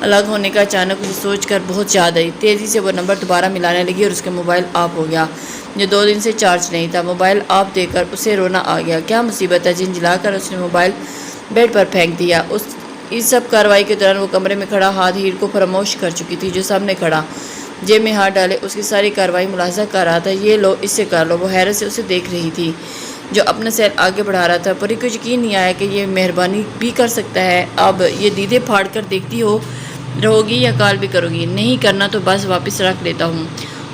الگ ہونے کا اچانک اسے سوچ کر بہت یاد آئی۔ تیزی سے وہ نمبر دوبارہ ملانے لگی اور اس کا موبائل آف ہو گیا جو 2 دن سے چارج نہیں تھا۔ موبائل آف دیکھ کر اسے رونا آ گیا۔ کیا مصیبت ہے! جھنجھلا کر اس نے موبائل بیڈ پر پھینک دیا۔ اس سب کارروائی کے دوران وہ کمرے میں کھڑا ہاتھ ہیر کو فراموش کر چکی تھی جو سامنے کھڑا جیب میں ہاتھ ڈالے اس کی ساری کارروائی ملاحظہ کر رہا تھا۔ یہ لو، اس سے کر لو۔ وہ حیرت سے اسے دیکھ رہی تھی جو اپنا سیر آگے بڑھا رہا تھا۔ پری کو یقین نہیں آیا کہ یہ مہربانی بھی کر سکتا ہے۔ اب یہ دیدے پھاڑ کر دیکھتی رہو گی یا کال بھی کرو گی؟ نہیں کرنا تو بس واپس رکھ لیتا ہوں۔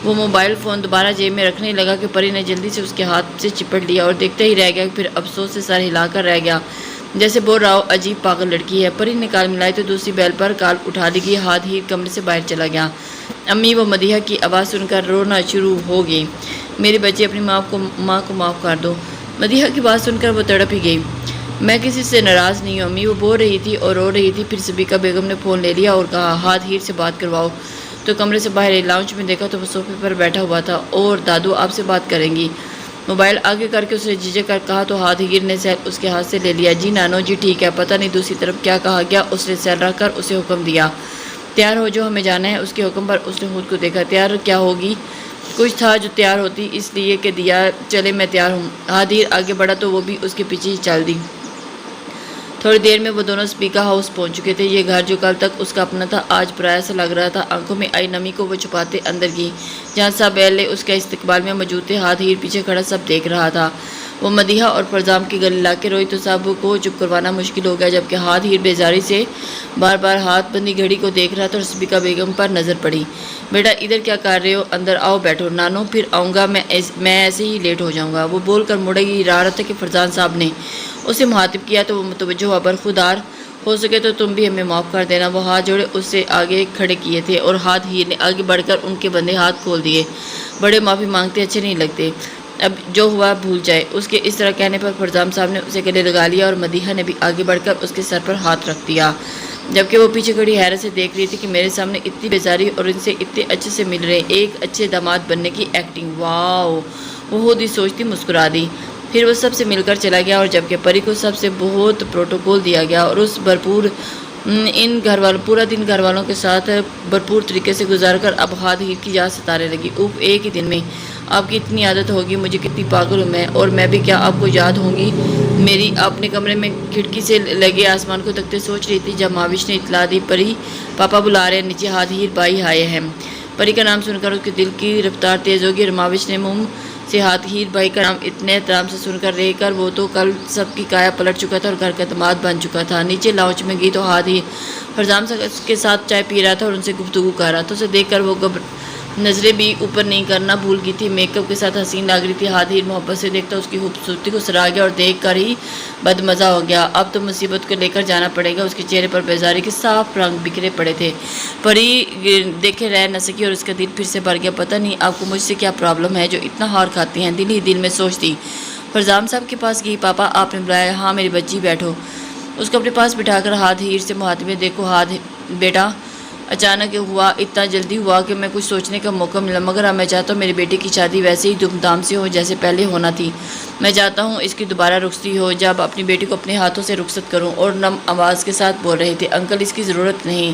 وہ موبائل فون دوبارہ جیب میں رکھنے لگا کہ پری نے جلدی سے اس کے ہاتھ سے چپٹ لیا اور دیکھتا ہی رہ گیا، پھر افسوس سے سر ہلا کر رہ گیا جیسے بول رہا ہو عجیب پاگل لڑکی ہے۔ پری نے کال ملائی تو دوسری بیل پر کال اٹھا لی۔ ہاتھ ہیر کمرے سے باہر چلا گیا۔ امی وہ مدیحہ کی آواز سن کر رونا شروع ہو گئی۔ میرے بچے اپنی ماں کو معاف کر دو۔ مدیحہ کی بات سن کر وہ تڑپ ہی گئی۔ میں کسی سے ناراض نہیں ہوں امی، وہ بول رہی تھی اور رو رہی تھی۔ پھر صدیقہ بیگم نے فون لے لیا اور کہا ہاتھ ہیر سے بات کرواؤ تو کمرے سے باہر لاؤنج میں دیکھا تو وہ صوفے پر بیٹھا ہوا تھا اور دادو آپ سے بات کریں گی۔ موبائل آگے کر کے اسے جھجک کر کہا تو ہاتھ ہیر نے سیل اس کے ہاتھ سے لے لیا۔ جی نانو جی ٹھیک ہے۔ پتہ نہیں دوسری طرف کیا کہا گیا۔ اس نے سیل رکھ کر اسے حکم دیا تیار ہو جو ہمیں جانا ہے۔ اس کے حکم پر اس نے خود کو دیکھا۔ تیار کیا ہوگی؟ کچھ تھا جو تیار ہوتی اس لیے کہ دیا چلے میں تیار ہوں۔ ہاتھ ہیر آگے بڑھا تو وہ بھی اس کے پیچھے ہی چل دی۔ تھوڑی دیر میں وہ دونوں اسپیکر ہاؤس پہنچ چکے تھے۔ یہ گھر جو کل تک اس کا اپنا تھا آج پرایا سا لگ رہا تھا۔ آنکھوں میں آئی نمی کو وہ چھپاتے اندر گئی جہاں سب اہلِ اس کا استقبال میں موجود تھے۔ ہاتھ ہیر پیچھے کھڑا سب دیکھ رہا تھا۔ وہ مدیحہ اور فرزام کے گلے لا کے روئی تو سب کو چپ کروانا مشکل ہو گیا جبکہ ہاتھ ہیر بیزاری سے بار بار ہاتھ بندی گھڑی کو دیکھ رہا تھا اور صدیقہ بیگم پر نظر پڑی۔ بیٹا ادھر کیا کر رہے ہو؟ اندر آؤ بیٹھو۔ نانو پھر آؤں گا میں ایسے ہی لیٹ ہو جاؤں گا۔ وہ بول کر مڑے گی۔ رہا تھا کہ فرزان صاحب نے اسے مخاطب کیا تو وہ متوجہ ہوا برخودار ہو سکے تو تم بھی ہمیں معاف کر دینا۔ وہ ہاتھ جوڑے اس سے آگے کھڑے کیے تھے اور ہاتھ ہیر نے آگے بڑھ کر ان کے بندے ہاتھ کھول دیے۔ بڑے معافی مانگتے اچھے نہیں لگتے، اب جو ہوا بھول جائے۔ اس کے اس طرح کہنے پر فرزام صاحب نے اسے گلے لگا لیا اور مدیحہ نے بھی آگے بڑھ کر اس کے سر پر ہاتھ رکھ دیا جبکہ وہ پیچھے کھڑی حیرت سے دیکھ رہی تھی کہ میرے سامنے اتنی بیزاری اور ان سے اتنے اچھے سے مل رہے، ایک اچھے داماد بننے کی ایکٹنگ، واو! وہ خود ہی سوچتی مسکرا دی۔ پھر وہ سب سے مل کر چلا گیا اور جبکہ پری کو سب سے بہت پروٹوکول دیا گیا اور اس پورا دن گھر والوں کے ساتھ بھرپور طریقے سے گزار کر اب ہاتھ ہیر کی یاد ستانے لگی۔ اوف، ایک ہی دن میں آپ کی اتنی عادت ہوگی، مجھے کتنی پاگل ہوں میں، اور میں بھی کیا آپ کو یاد ہوں گی میری؟ اپنے کمرے میں کھڑکی سے لگے آسمان کو تکتے سوچ رہی تھی جب ماوش نے اطلاع دی پری پاپا بلا رہے ہیں نیچے، ہاتھ ہیر بھائی آئے ہیں۔ پری کا نام سن کر اس کے دل کی رفتار تیز ہوگی اور ماوش نے منہ سے ہاتھ ہیر بھائی کا نام اتنے احترام سے سن کر رہ کر وہ تو کل سب کی کایا پلٹ چکا تھا اور گھر کا داماد بن چکا تھا۔ نیچے لاؤنج میں گئی تو ہاتھ ہیر فرزام کے ساتھ چائے پی رہا تھا اور ان سے گفتگو کر رہا تھا۔ اسے دیکھ کر وہ نظریں بھی اوپر نہیں کرنا بھول گئی تھی۔ میک اپ کے ساتھ حسین لگ رہی تھی۔ ہاتھ ہیر محبت سے دیکھتا اس کی خوبصورتی کو سراہ گیا اور دیکھ کر ہی بد مزہ ہو گیا۔ اب تو مصیبت کو لے کر جانا پڑے گا۔ اس کے چہرے پر بیزاری کے صاف رنگ بکھرے پڑے تھے۔ پری دیکھے رہ نہ سکی اور اس کا دل پھر سے بھر گیا۔ پتہ نہیں آپ کو مجھ سے کیا پرابلم ہے جو اتنا ہار کھاتی ہیں، دل ہی دل میں سوچتی۔ فرزام صاحب کے پاس گئی۔ پاپا آپ نے بلایا؟ ہاں میری بچی بیٹھو۔ اس کو اپنے پاس بٹھا کر ہاتھ ہیر سے مخاطب، دیکھو ہاتھ بیٹا، اچانک ہوا، اتنا جلدی ہوا کہ میں کچھ سوچنے کا موقع ملا، مگر اب میں چاہتا ہوں میری بیٹی کی شادی ویسے ہی دھوم دھام سے ہو جیسے پہلے ہونا تھی۔ میں چاہتا ہوں اس کی دوبارہ رخصتی ہو، جب اپنی بیٹی کو اپنے ہاتھوں سے رخصت کروں۔ اور نم آواز کے ساتھ بول رہے تھے انکل اس کی ضرورت نہیں،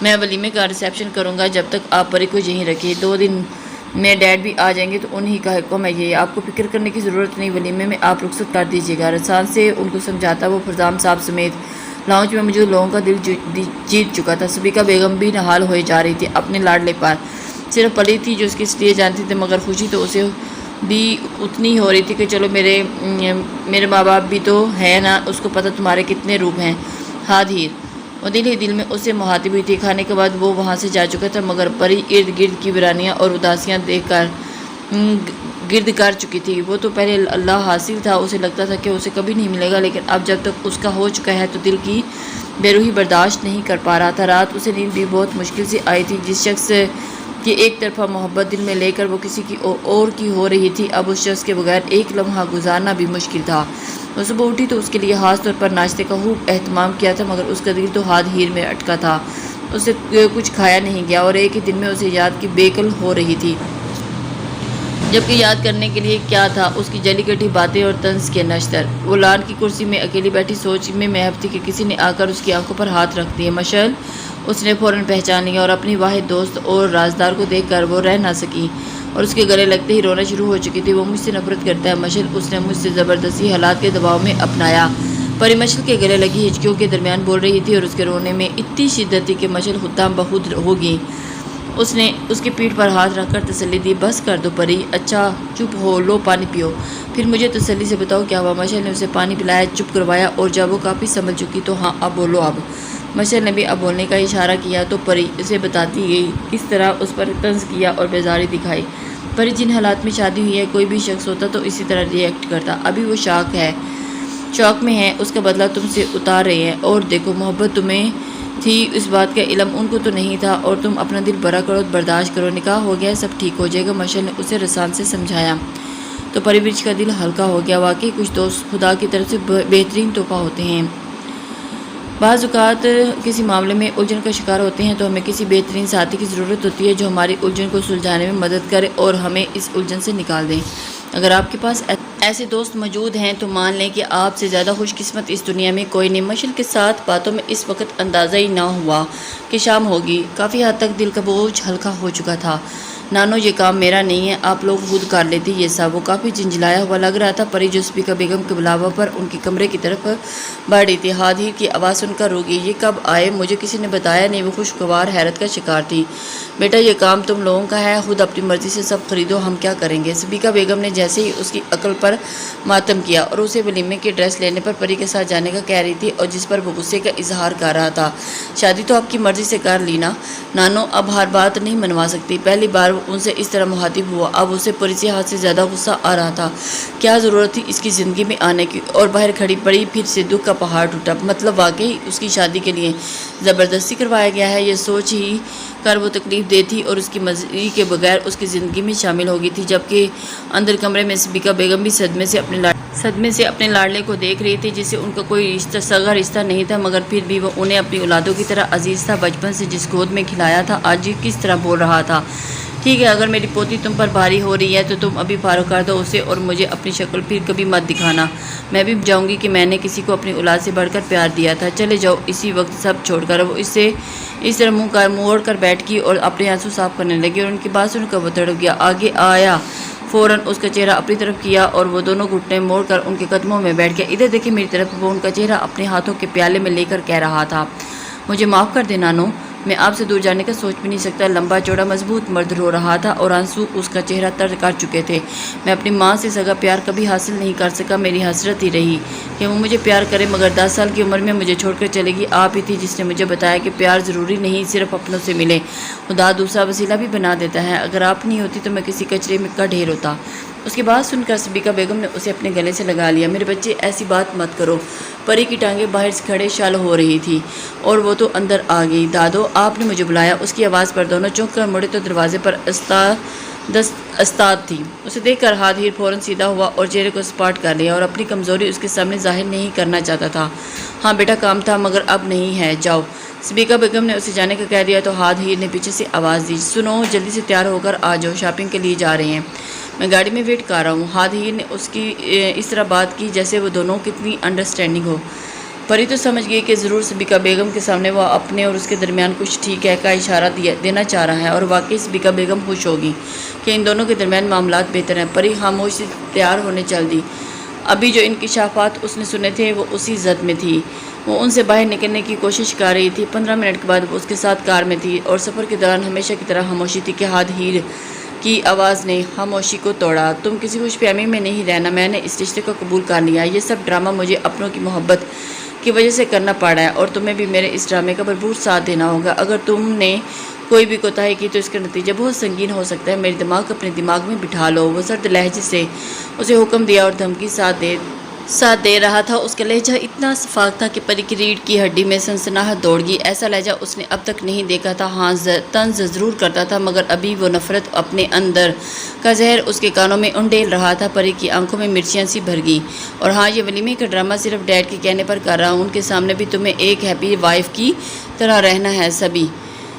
میں ولیمے کا ریسیپشن کروں گا، جب تک آپ پری کو یہیں رکھیے، 2 دن میں ڈیڈ بھی آ جائیں گے تو انہی کا حکم ہے یہ، آپ کو فکر کرنے کی ضرورت نہیں، ولیمے میں آپ رخصت کر دیجیے گا۔ رسان سے ان کو سمجھاتا وہ فرزام صاحب سمیت لاؤنج میں موجود لوگوں کا دل جیت چکا تھا۔ صدیقہ بیگم بھی نہال ہوئے جا رہی تھی اپنے لاڈلے پر، صرف پلی تھی جو اس کی اس لیے جانتی تھی، مگر خوشی تو اسے بھی اتنی ہو رہی تھی کہ چلو میرے ماں باپ بھی تو ہے نا، اس کو پتہ تمہارے کتنے روپ ہیں۔ ہاتھ ہیر وہ دل ہی دل میں اس سے مخاطب ہوئی تھی۔ کھانے کے بعد وہ وہاں سے جا چکا تھا مگر پری ارد گرد کی ویرانیاں اور اداسیاں دیکھ کر گرد کر چکی تھی۔ وہ تو پہلے اللہ حاصل تھا، اسے لگتا تھا کہ اسے کبھی نہیں ملے گا، لیکن اب جب تک اس کا ہو چکا ہے تو دل کی بے روحی برداشت نہیں کر پا رہا تھا۔ رات اسے نیند بھی بہت مشکل سے آئی تھی۔ جس شخص کی ایک طرفہ محبت دل میں لے کر وہ کسی کی اور کی ہو رہی تھی، اب اس شخص کے بغیر ایک لمحہ گزارنا بھی مشکل تھا۔ وہ صبح اٹھی تو اس کے لیے خاص طور پر ناشتے کا خوب اہتمام کیا تھا، مگر اس کا دل تو ہاتھ ہیر میں اٹکا تھا، اس سے کچھ کھایا نہیں گیا اور ایک ہی دن میں اسے یاد کی بیکل ہو رہی تھی، جبکہ یاد کرنے کے لیے کیا تھا، اس کی جلی کٹی باتیں اور طنز کے نشتر۔ وہ لان کی کرسی میں اکیلی بیٹھی سوچ میں محو تھی کہ کسی نے آ کر اس کی آنکھوں پر ہاتھ رکھ دیے۔ مشعل اس نے فوراً پہچان لیا اور اپنی واحد دوست اور رازدار کو دیکھ کر وہ رہ نہ سکی اور اس کے گلے لگتے ہی رونا شروع ہو چکی تھی۔ وہ مجھ سے نفرت کرتا ہے مشل، اس نے مجھ سے زبردستی حالات کے دباؤ میں اپنایا۔ پری مشل کے گلے لگی ہچکیوں کے درمیان بول رہی تھی اور اس کے رونے میں اتنی شدت تھی کہ مشل خود بخود ہو گئی۔ اس نے اس کی پیٹھ پر ہاتھ رکھ کر تسلی دی۔ بس کر دو پری، اچھا چپ ہو، لو پانی پیو، پھر مجھے تسلی سے بتاؤ کیا ہوا۔ مشل نے اسے پانی پلایا، چپ کروایا اور جب وہ کافی سنبھل چکی تو ہاں اب بولو۔ اب مشل نے بھی اب بولنے کا اشارہ کیا تو پری اسے بتاتی گئی، کس طرح اس پر طنز کیا اور بیزاری دکھائی۔ پری جن حالات میں شادی ہوئی ہے کوئی بھی شخص ہوتا تو اسی طرح ری ایکٹ کرتا۔ ابھی وہ شوق میں ہے، اس کا بدلہ تم سے اتار رہے ہیں، اور دیکھو محبت تمہیں تھی اس بات کا علم ان کو تو نہیں تھا، اور تم اپنا دل بڑا کرو، برداشت کرو، نکاح ہو گیا سب ٹھیک ہو جائے گا۔ مشل نے اسے رسان سے سمجھایا تو پری برچ کا دل ہلکا ہو گیا۔ واقعی کچھ دوست خدا کی طرف سے بہترین تحفہ ہوتے ہیں۔ بعض اوقات کسی معاملے میں الجھن کا شکار ہوتے ہیں تو ہمیں کسی بہترین ساتھی کی ضرورت ہوتی ہے جو ہماری الجھن کو سلجھانے میں مدد کرے اور ہمیں اس الجھن سے نکال دیں۔ اگر آپ کے پاس ایسے دوست موجود ہیں تو مان لیں کہ آپ سے زیادہ خوش قسمت اس دنیا میں کوئی نہیں۔ مشل کے ساتھ باتوں میں اس وقت اندازہ ہی نہ ہوا کہ شام ہوگی۔ کافی حد تک دل کا بوجھ ہلکا ہو چکا تھا۔ نانو یہ کام میرا نہیں ہے، آپ لوگ خود کر لیتے یہ سب۔ وہ کافی جھنجھلایا ہوا لگ رہا تھا۔ پری جو سبیکہ بیگم کے بلاوا پر ان کے کمرے کی طرف بڑھ رہی تھی، ہاتھ ہیر کی آواز سن کر روکی۔ یہ کب آئے؟ مجھے کسی نے بتایا نہیں۔ وہ خوشگوار حیرت کا شکار تھی۔ بیٹا یہ کام تم لوگوں کا ہے، خود اپنی مرضی سے سب خریدو، ہم کیا کریں گے؟ سبیکہ بیگم نے جیسے ہی اس کی عقل پر ماتم کیا اور اسے ولیمے کی ڈریس لینے پر پری کے ساتھ جانے کا کہہ رہی تھی اور جس پر وہ غصے کا اظہار کر رہا تھا۔ شادی تو آپ کی مرضی سے کر لی نا نانو، اب ہر بات نہیں منوا سکتی۔ پہلی بار وہ ان سے اس طرح مخاطب ہوا، اب اسے پری سے حد سے زیادہ غصہ آ رہا تھا۔ کیا ضرورت تھی اس کی زندگی میں آنے کی؟ اور باہر کھڑی پڑی پھر سے دکھ کا پہاڑ ٹوٹا۔ مطلب واقعی اس کی شادی کے لیے زبردستی کروایا گیا ہے؟ یہ سوچ ہی کر وہ تکلیف دہ تھی اور اس کی مرضی کے بغیر اس کی زندگی میں شامل ہو گئی تھی، جبکہ اندر کمرے میں سبیکہ بیگم بھی صدمے سے اپنے لاڈلے کو دیکھ رہی تھی جسے ان کا کوئی سگا رشتہ نہیں تھا، مگر پھر بھی وہ انہیں اپنی اولادوں کی طرح عزیز تھا۔ بچپن سے جس گود میں کھلایا تھا آج کس طرح بول رہا تھا۔ ٹھیک ہے، اگر میری پوتی تم پر بھاری ہو رہی ہے تو تم ابھی فارغ کر دو اسے اور مجھے اپنی شکل پھر کبھی مت دکھانا۔ میں بھی جاؤں گی کہ میں نے کسی کو اپنی اولاد سے بڑھ کر پیار دیا تھا۔ چلے جاؤ اسی وقت سب چھوڑ کر۔ وہ اس طرح منہ موڑ کر بیٹھ گئی اور اپنے آنسو صاف کرنے لگی اور ان کی بات سن کر وہ تڑپ گیا۔ آگے آیا، فوراً اس کا چہرہ اپنی طرف کیا اور وہ دونوں گھٹنے موڑ کر ان کے قدموں میں بیٹھ گیا۔ ادھر دیکھیں میری طرف۔ وہ ان کا چہرہ اپنے ہاتھوں کے پیالے میں لے کر کہہ رہا تھا، مجھے معاف کر دے نانو، میں آپ سے دور جانے کا سوچ بھی نہیں سکتا۔ لمبا چوڑا مضبوط مرد رو رہا تھا اور آنسو اس کا چہرہ تر کر چکے تھے۔ میں اپنی ماں سے سگا پیار کبھی حاصل نہیں کر سکا، میری حسرت ہی رہی کہ وہ مجھے پیار کرے، مگر 10 سال کی عمر میں مجھے چھوڑ کر چلے گی۔ آپ ہی تھی جس نے مجھے بتایا کہ پیار ضروری نہیں صرف اپنوں سے ملے، خدا دوسرا وسیلہ بھی بنا دیتا ہے۔ اگر آپ نہیں ہوتی تو میں کسی کچرے میں کا ڈھیر ہوتا۔ اس کی بات سن کر سبیکہ بیگم نے اسے اپنے گلے سے لگا لیا۔ میرے بچے ایسی بات مت کرو۔ پری کی ٹانگیں باہر سے کھڑے شل ہو رہی تھی اور وہ تو اندر آ گئی۔ دادو آپ نے مجھے بلایا؟ اس کی آواز پر دونوں چونک کر مڑے تو دروازے پر استاد تھی۔ اسے دیکھ کر ہاتھ ہیر فوراً سیدھا ہوا اور چہرے کو سپاٹ کر لیا اور اپنی کمزوری اس کے سامنے ظاہر نہیں کرنا چاہتا تھا۔ ہاں بیٹا کام تھا مگر اب نہیں ہے، جاؤ۔ سبیکہ بیگم نے اسے جانے کا کہہ دیا تو ہاتھ ہیر نے پیچھے سے آواز دی، سنو جلدی سے تیار ہو کر آ جاؤ، شاپنگ کے لیے جا رہے ہیں، میں گاڑی میں ویٹ کر رہا ہوں۔ ہاتھ ہیر نے اس کی اس طرح بات کی جیسے وہ دونوں کتنی انڈرسٹینڈنگ ہو۔ پری تو سمجھ گئی کہ ضرور سبیکہ بیگم کے سامنے وہ اپنے اور اس کے درمیان کچھ ٹھیک ہے کا اشارہ دینا چاہ رہا ہے، اور واقعی سبیکہ بیگم خوش ہوگی کہ ان دونوں کے درمیان معاملات بہتر ہیں۔ پری خاموش سے تیار ہونے چل دی۔ ابھی جو انکشافات اس نے سنے تھے وہ اسی زد میں تھی۔ وہ ان سے باہر نکلنے کی کوشش کر رہی تھی۔ 15 منٹ کے بعد وہ اس کے ساتھ کار میں تھی اور سفر کے دوران ہمیشہ کی طرح خاموشی تھی کہ ہاتھ ہیر کی آواز نے خاموشی کو توڑا۔ تم کسی خوش فہمی میں نہیں رہنا، میں نے اس رشتے کو قبول کر لیا۔ یہ سب ڈرامہ مجھے اپنوں کی محبت کی وجہ سے کرنا پڑا ہے اور تمہیں بھی میرے اس ڈرامے کا بھرپور ساتھ دینا ہوگا۔ اگر تم نے کوئی بھی کوتاہی کی تو اس کا نتیجہ بہت سنگین ہو سکتا ہے۔ میری دماغ اپنے دماغ میں بٹھا لو۔ وہ سرد لہجے سے اسے حکم دیا اور دھمکی ساتھ دے رہا تھا۔ اس کا لہجہ اتنا شفاف تھا کہ پری کی ریڑھ کی ہڈی میں سنسناہٹ دوڑ گئی۔ ایسا لہجہ اس نے اب تک نہیں دیکھا تھا۔ ہاں طنز ضرور کرتا تھا مگر ابھی وہ نفرت اپنے اندر کا زہر اس کے کانوں میں انڈیل رہا تھا۔ پری کی آنکھوں میں مرچیاں سی بھر گئی۔ اور ہاں یہ ولیمے کا ڈرامہ صرف ڈیڈ کے کہنے پر کر رہا ہوں، ان کے سامنے بھی تمہیں ایک ہیپی وائف کی طرح رہنا ہے۔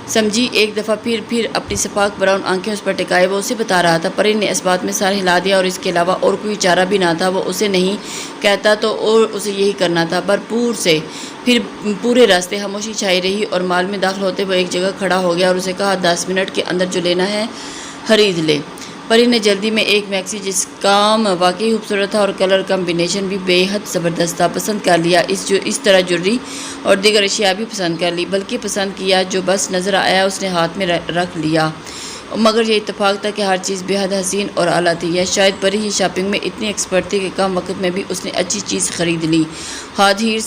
سمجھی ایک دفعہ پھر اپنی سپاک براؤن آنکھیں اس پر ٹکائے وہ اسے بتا رہا تھا۔ پری نے اس بات میں سر ہلا دیا اور اس کے علاوہ اور کوئی چارہ بھی نہ تھا۔ وہ اسے نہیں کہتا تو اور اسے یہی کرنا تھا۔ بھرپور سے پھر پورے راستے خاموشی چھائی رہی اور مال میں داخل ہوتے وہ ایک جگہ کھڑا ہو گیا اور اسے کہا 10 منٹ کے اندر جو لینا ہے خرید لے۔ پری نے جلدی میں ایک میکسی جس کام واقعی خوبصورت تھا اور کلر کمبینیشن بھی بے حد زبردست تھا پسند کر لیا۔ اس طرح جویلری اور دیگر اشیاء بھی پسند کر لی، بلکہ پسند کیا جو بس نظر آیا اس نے ہاتھ میں رکھ لیا۔ مگر یہ اتفاق تھا کہ ہر چیز بے حد حسین اور اعلیٰ تھی، یا شاید پری ہی شاپنگ میں اتنی ایکسپرٹ تھی کہ کم وقت میں بھی اس نے اچھی چیز خرید لی۔ ہاتھ ہیر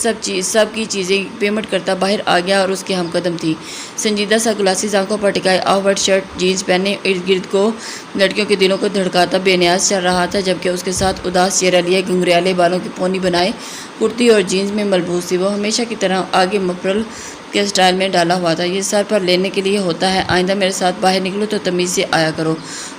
سب کی چیزیں پیمنٹ کرتا باہر آ گیا اور اس کے ہم قدم تھی، سنجیدہ سا گلاسز آنکھوں پر ٹکائے، آف وائٹ شرٹ جینز پہنے، ارد گرد کو لڑکیوں کے دلوں کو دھڑکاتا بے نیاز چل رہا تھا، جبکہ اس کے ساتھ اداس چہرہ لیے گھنگریالے بالوں کی پونی بنائے کرتی اور جینز میں ملبوس تھی۔ وہ ہمیشہ کی طرح آگے مفرل کے سٹائل میں ڈالا ہوا تھا، یہ سر پر لینے کے لیے ہوتا ہے، آئندہ میرے ساتھ باہر نکلو تو تمیز سے آیا کرو۔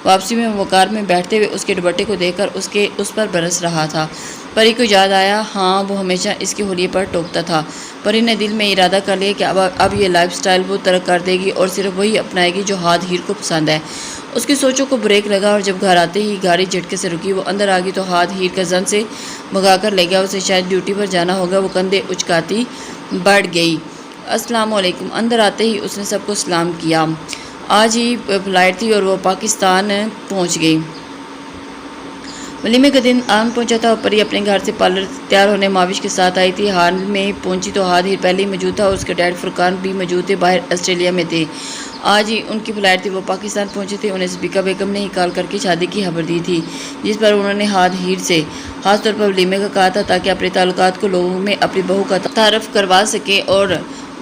واپسی میں وہ کار میں بیٹھتے ہوئے اس کے دوپٹے کو دیکھ کر اس پر برس رہا تھا۔ پری کو یاد آیا، ہاں وہ ہمیشہ اس کے حلیے پر ٹوکتا تھا۔ پری نے دل میں ارادہ کر لیا کہ اب یہ لائف سٹائل وہ ترک کر دے گی اور صرف وہی اپنائے گی جو ہاتھ ہیر کو پسند ہے۔ اس کی سوچوں کو بریک لگا اور جب گھر آتے ہی گاڑی جھٹکے سے رکی، وہ اندر آ گئی تو ہاتھ ہیر کا زن سے بھگا کر لے گیا، اسے شاید ڈیوٹی پر جانا ہوگا۔ وہ کندھے اچکاتی بڑھ گئی، السلام علیکم۔ اندر آتے ہی اس نے سب کو سلام کیا۔ آج ہی فلائٹ تھی اور وہ پاکستان پہنچ گئی۔ ولیمے کا دن آن پہنچا تھا اور پری اپنے گھر سے پارلر تیار ہونے ماوش کے ساتھ آئی تھی۔ ہال میں پہنچی تو ہاتھ ہیر پہلے ہی موجود تھا اور اس کے ڈیڈ فرقان بھی موجود تھے، باہر آسٹریلیا میں تھے۔ آج ہی ان کی فلائٹ تھی، وہ پاکستان پہنچے تھے۔ انہیں صدیقہ بیگم نے ہی کال کر کے شادی کی خبر دی تھی، جس پر انہوں نے ہاتھ ہیر سے خاص طور پر ولیمے کا کہا تھا تاکہ اپنے تعلقات کو لوگوں میں اپنی بہو کا تعارف کروا سکے، اور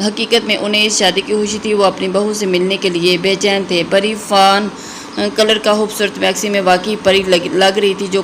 حقیقت میں انہیں اس شادی کی خوشی تھی۔ وہ اپنی بہو سے ملنے کے لیے بے چین تھے۔ پری فان کلر کا خوبصورت میکسی میں واقعی پری لگ رہی تھی، جو